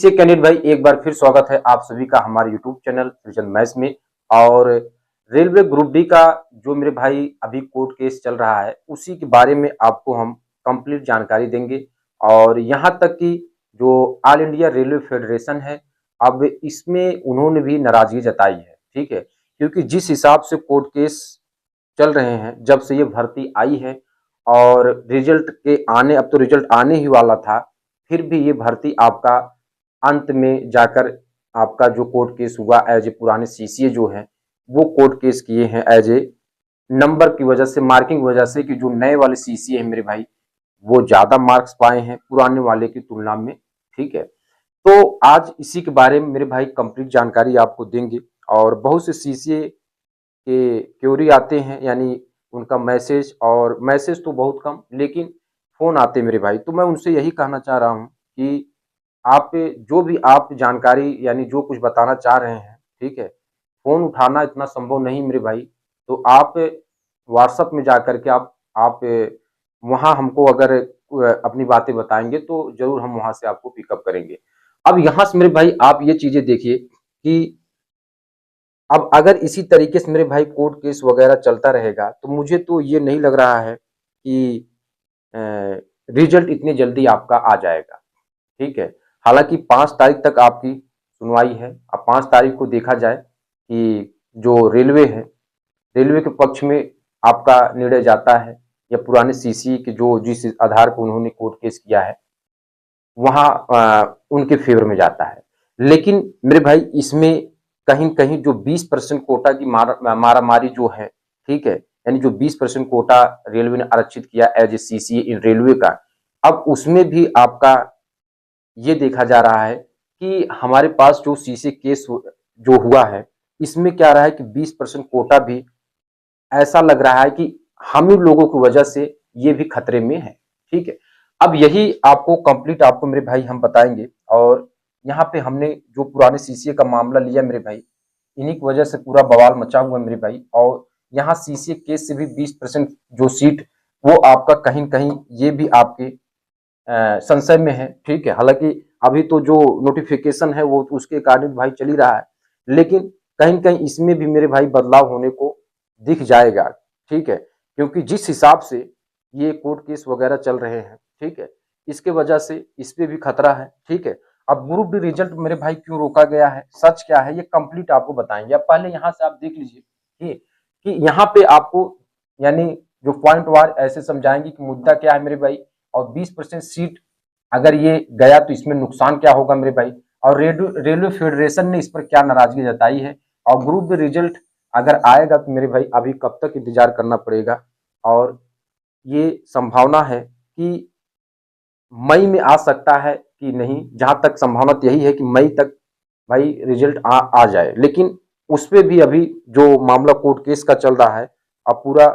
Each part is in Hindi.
से कैंडिडेट भाई एक बार फिर स्वागत है आप सभी का हमारे यूट्यूब चैनल सृजन मैथ्स में। और रेलवे ग्रुप डी का जो मेरे भाई अभी कोर्ट केस चल रहा है उसी के बारे में आपको हम कंप्लीट जानकारी देंगे। और यहाँ तक कि जो ऑल इंडिया रेलवे फेडरेशन है अब इसमें उन्होंने भी नाराजगी जताई है, ठीक है, क्योंकि जिस हिसाब से कोर्ट केस चल रहे हैं जब से ये भर्ती आई है और रिजल्ट के आने अब तो रिजल्ट आने ही वाला था, फिर भी ये भर्ती आपका अंत में जाकर आपका जो कोर्ट केस हुआ एज ए पुराने सीसीए जो है वो कोर्ट केस किए हैं एज ए नंबर की वजह से, मार्किंग की वजह से कि जो नए वाले सीसीए हैं मेरे भाई वो ज्यादा मार्क्स पाए हैं पुराने वाले की तुलना में, ठीक है। तो आज इसी के बारे में मेरे भाई कंप्लीट जानकारी आपको देंगे। और बहुत से सीसीए के क्यूरी आते हैं, यानी उनका मैसेज, और मैसेज तो बहुत कम लेकिन फ़ोन आते मेरे भाई। तो मैं उनसे यही कहना चाह रहा हूँ कि आप जो भी आप जानकारी यानी जो कुछ बताना चाह रहे हैं, ठीक है, फ़ोन उठाना इतना संभव नहीं मेरे भाई। तो आप व्हाट्सएप में जाकर के आप वहाँ हमको अगर अपनी बातें बताएँगे तो ज़रूर हम वहाँ से आपको पिकअप करेंगे। अब यहाँ से मेरे भाई आप ये चीज़ें देखिए कि अब अगर इसी तरीके से मेरे भाई कोर्ट केस वगैरह चलता रहेगा तो मुझे तो ये नहीं लग रहा है कि रिजल्ट इतनी जल्दी आपका आ जाएगा, ठीक है। हालांकि 5 तारीख तक आपकी सुनवाई है। अब 5 तारीख को देखा जाए कि जो रेलवे है, रेलवे के पक्ष में आपका निर्णय जाता है या पुराने सीसी के जो जिस आधार पर उन्होंने कोर्ट केस किया है वहाँ उनके फेवर में जाता है। लेकिन मेरे भाई इसमें कहीं कहीं जो 20% कोटा की मारामारी जो है, ठीक है, यानी जो 20% कोटा रेलवे ने आरक्षित किया as a CCA in railway का, अब उसमें भी आपका ये देखा जा रहा है कि हमारे पास जो सीसीए केस जो हुआ है इसमें क्या रहा है कि 20% कोटा भी ऐसा लग रहा है कि हम ही लोगों की वजह से ये भी खतरे में है, ठीक है। अब यही आपको कंप्लीट आपको मेरे भाई हम बताएंगे। और यहाँ पे हमने जो पुराने सीसीए का मामला लिया मेरे भाई, इन्हीं की वजह से पूरा बवाल मचा हुआ है मेरे भाई। और यहाँ सीसीए केस से भी 20% जो सीट वो आपका कहीं कहीं ये भी आपके संशय में है, ठीक है। हालांकि अभी तो जो नोटिफिकेशन है वो उसके अकॉर्डिंग भाई चल ही रहा है, लेकिन कहीं कहीं इसमें भी मेरे भाई बदलाव होने को दिख जाएगा, ठीक है, क्योंकि जिस हिसाब से ये कोर्ट केस वगैरह चल रहे हैं, ठीक है, इसके वजह से इस पे भी खतरा है, ठीक है। अब ग्रुप डी रिजल्ट मेरे भाई क्यों रोका गया है, सच क्या है, ये कंप्लीट आपको बताएंगे। अब पहले यहाँ से आप देख लीजिए कि यहाँ पे आपको यानी जो पॉइंट वार ऐसे समझाएंगे कि मुद्दा क्या है मेरे भाई। और 20% सीट अगर ये गया तो इसमें नुकसान क्या होगा मेरे भाई, और रेलवे फेडरेशन ने इस पर क्या नाराजगी जताई है, और ग्रुप रिजल्ट अगर आएगा तो मेरे भाई अभी कब तक इंतजार करना पड़ेगा। और ये संभावना है कि मई में आ सकता है कि नहीं, जहां तक संभावना यही है कि मई तक भाई रिजल्ट आ जाए। लेकिन उस पर भी अभी जो मामला कोर्ट केस का चल रहा है, अब पूरा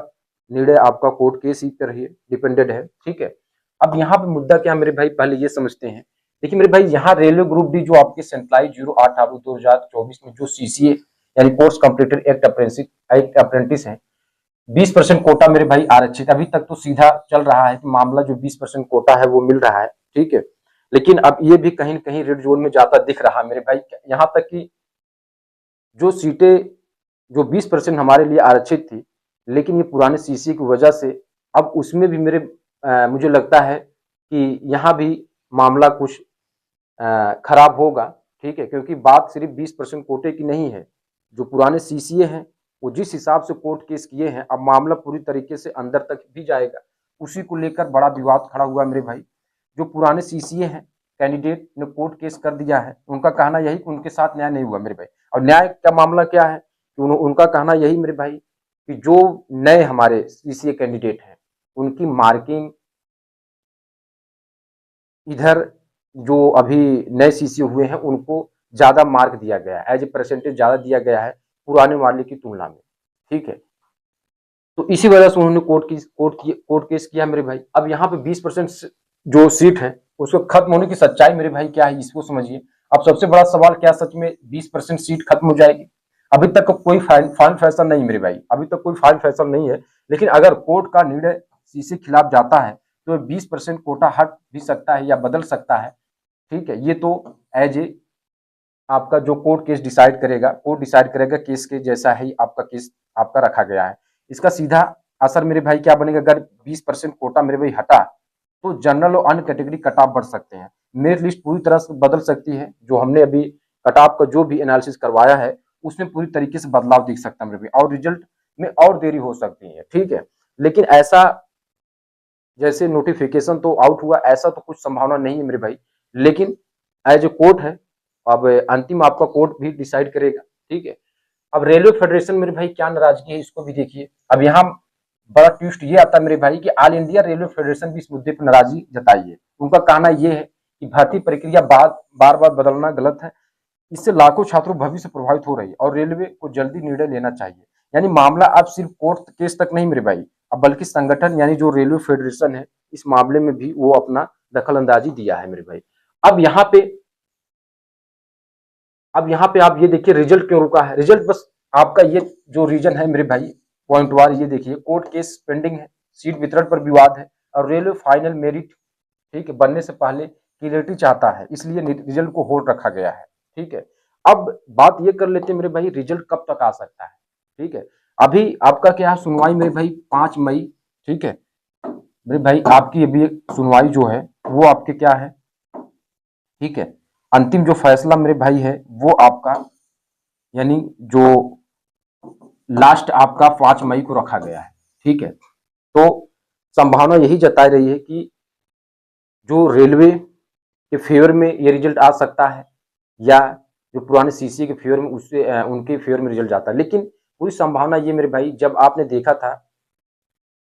निर्णय आपका कोर्ट केस ही पर ही डिपेंडेड है, ठीक है। अब यहाँ पे मुद्दा क्या मेरे भाई पहले ये समझते हैं। देखिए मेरे भाई यहाँ रेलवे ग्रुप डी जो आपके सेंट्रलाइज 08/2024 में जो सीसीए यानी कोर्स कंप्लीटेड एक्ट अप्रेंटिस है, 20% कोटा मेरे भाई आरक्षित अभी तक तो सीधा चल रहा है कि मामला जो 20% कोटा है वो मिल रहा है, ठीक है। लेकिन अब ये भी कहीं कहीं रेड जोन में जाता दिख रहा है मेरे भाई। यहाँ तक कि जो सीटें जो 20% हमारे लिए आरक्षित थी, लेकिन ये पुराने सीसी की वजह से अब उसमें भी मुझे लगता है कि यहाँ भी मामला कुछ खराब होगा, ठीक है, क्योंकि बात सिर्फ 20% कोटे की नहीं है। जो पुराने सीसीए हैं वो जिस हिसाब से कोर्ट केस किए हैं, अब मामला पूरी तरीके से अंदर तक भी जाएगा। उसी को लेकर बड़ा विवाद खड़ा हुआ मेरे भाई। जो पुराने सीसीए हैं, कैंडिडेट ने कोर्ट केस कर दिया है, उनका कहना यही कि उनके साथ न्याय नहीं हुआ मेरे भाई। और न्याय का मामला क्या है कि उनका कहना यही मेरे भाई कि जो नए हमारे सीसीए कैंडिडेट हैं उनकी मार्किंग इधर जो अभी नए सीसीए हुए हैं उनको ज्यादा मार्क दिया गया है, एज ए परसेंटेज ज्यादा दिया गया है पुराने वाले की तुलना में, ठीक है। तो इसी वजह से उन्होंने कोर्ट केस किया मेरे भाई। अब यहाँ पे 20% जो सीट है उसको खत्म होने की सच्चाई मेरे भाई क्या है इसको समझिए। अब सबसे बड़ा सवाल क्या सच में 20% सीट खत्म हो जाएगी? अभी तक कोई फाइनल फैसला नहीं मेरे भाई, अभी तक कोई फाइनल फैसला नहीं है। लेकिन अगर कोर्ट का निर्णय सीसी के खिलाफ जाता है तो 20% कोटा हट भी सकता है या बदल सकता है, ठीक है। ये तो एज ए आपका जो कोर्ट केस डिसाइड करेगा, कोर्ट डिसाइड करेगा, केस के जैसा ही आपका केस आपका रखा गया है। इसका सीधा असर मेरे भाई क्या बनेगा, अगर 20% कोटा मेरे भाई हटा तो जनरल और अन्य कैटेगरी कट ऑफ बढ़ सकते हैं। मेरिट लिस्ट पूरी तरह से बदल सकती है। जो हमने अभी कट ऑफ का जो भी एनालिसिस करवाया है उसमें पूरी तरीके से बदलाव दिख सकता है मेरे भाई, और रिजल्ट में और देरी हो सकती है। ठीक है, लेकिन ऐसा जैसे नोटिफिकेशन तो आउट हुआ, ऐसा तो कुछ संभावना नहीं है मेरे भाई। लेकिन एज ए कोर्ट है, अब अंतिम आपका कोर्ट भी डिसाइड करेगा। ठीक है, अब रेलवे फेडरेशन मेरे भाई क्या नाराजगी है इसको भी देखिए। अब यहाँ बड़ा ट्विस्ट ये आता है मेरे भाई कि ऑल इंडिया रेलवे फेडरेशन भी इस मुद्दे पर नाराजगी जताई है। उनका कहना यह है कि भर्ती प्रक्रिया बार बार बदलना गलत है, इससे लाखों छात्रों भविष्य प्रभावित हो रही है और रेलवे को जल्दी निर्णय लेना चाहिए। यानी मामला अब सिर्फ कोर्ट केस तक नहीं मेरे भाई, अब बल्कि संगठन यानी जो रेलवे फेडरेशन है इस मामले में भी वो अपना दखल अंदाजी दिया है मेरे भाई। अब यहाँ पे आप ये देखिए रिजल्ट क्यों रुका है। रिजल्ट बस आपका ये जो रीजन है मेरे भाई पॉइंट वार, ये देखिए कोर्ट केस पेंडिंग है, सीट वितरण पर विवाद है और रेलवे फाइनल मेरिट ठीक है बनने से पहले क्लियरिटी चाहता है, इसलिए रिजल्ट को होल्ड रखा गया है। ठीक है, अब बात ये कर लेते हैं मेरे भाई रिजल्ट कब तक आ सकता है। ठीक है, अभी आपका क्या है सुनवाई मेरे भाई 5 मई। ठीक है मेरे भाई, आपकी अभी सुनवाई जो है वो आपके क्या है, ठीक है, अंतिम जो फैसला मेरे भाई है वो आपका यानी जो लास्ट आपका 5 मई को रखा गया है। ठीक है, तो संभावना यही जताई रही है कि जो रेलवे के फेवर में ये रिजल्ट आ सकता है या जो पुराने सीसीए के फेवर में उससे उनके फेवर में रिजल्ट जाता है। लेकिन पूरी संभावना ये मेरे भाई, जब आपने देखा था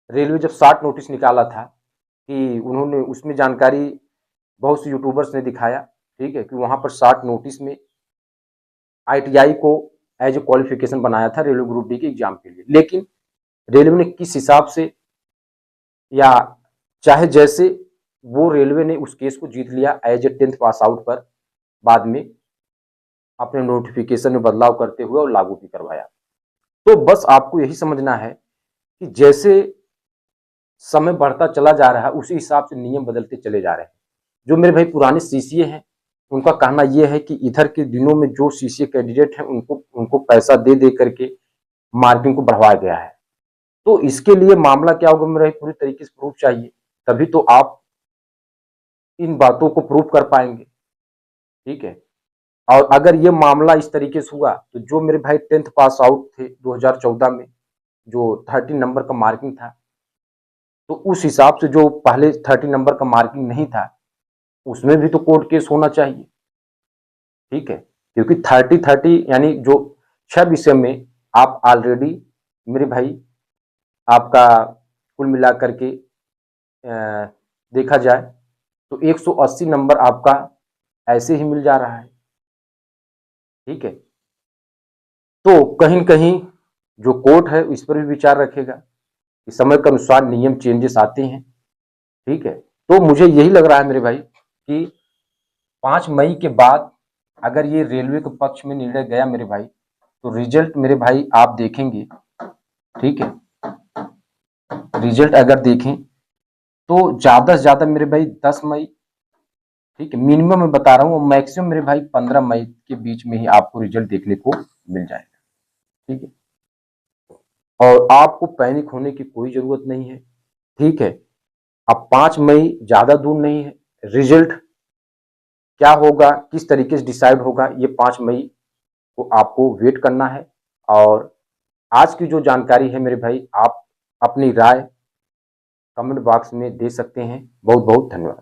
रेलवे जब शॉर्ट नोटिस निकाला था कि उन्होंने उसमें जानकारी बहुत से यूट्यूबर्स ने दिखाया, ठीक है, कि वहां पर शॉर्ट नोटिस में आईटीआई को एज ए क्वालिफिकेशन बनाया था रेलवे ग्रुप डी के एग्जाम के लिए। लेकिन रेलवे ने किस हिसाब से या चाहे जैसे वो रेलवे ने उस केस को जीत लिया as a 10th pass out पर, बाद में अपने नोटिफिकेशन में बदलाव करते हुए और लागू भी करवाया। तो बस आपको यही समझना है कि जैसे समय बढ़ता चला जा रहा है उसी हिसाब से नियम बदलते चले जा रहे हैं। जो मेरे भाई पुराने सीसीए हैं उनका कहना यह है कि इधर के दिनों में जो सीसीए कैंडिडेट हैं उनको पैसा दे दे करके मार्किंग को बढ़वाया गया है। तो इसके लिए मामला क्या होगा मेरे भाई, पूरी तरीके से प्रूफ चाहिए, तभी तो आप इन बातों को प्रूफ कर पाएंगे। ठीक है, और अगर ये मामला इस तरीके से हुआ तो जो मेरे भाई 10th पास आउट थे 2014 में जो 13 नंबर का मार्किंग था, तो उस हिसाब से जो पहले 13 नंबर का मार्किंग नहीं था उसमें भी तो कोर्ट केस होना चाहिए। ठीक है, क्योंकि 30-30 यानी जो 6 विषय में आप ऑलरेडी मेरे भाई आपका कुल मिलाकर के देखा जाए तो 180 नंबर आपका ऐसे ही मिल जा रहा है। ठीक है, तो कहीं न कहीं जो कोर्ट है इस पर भी विचार रखेगा कि समय के अनुसार नियम चेंजेस आते हैं। ठीक है, तो मुझे यही लग रहा है मेरे भाई कि 5 मई के बाद अगर ये रेलवे के पक्ष में निर्णय गया मेरे भाई, तो रिजल्ट मेरे भाई आप देखेंगे। ठीक है, रिजल्ट अगर देखें तो ज्यादा से ज्यादा मेरे भाई 10 मई, ठीक है, मिनिमम मैं बता रहा हूँ, मैक्सिमम मेरे भाई 15 मई के बीच में ही आपको रिजल्ट देखने को मिल जाएगा। ठीक है, और आपको पैनिक होने की कोई जरूरत नहीं है। ठीक है, अब 5 मई ज्यादा दूर नहीं है, रिजल्ट क्या होगा किस तरीके से डिसाइड होगा ये 5 मई को आपको वेट करना है। और आज की जो जानकारी है मेरे भाई, आप अपनी राय कमेंट बॉक्स में दे सकते हैं। बहुत बहुत धन्यवाद।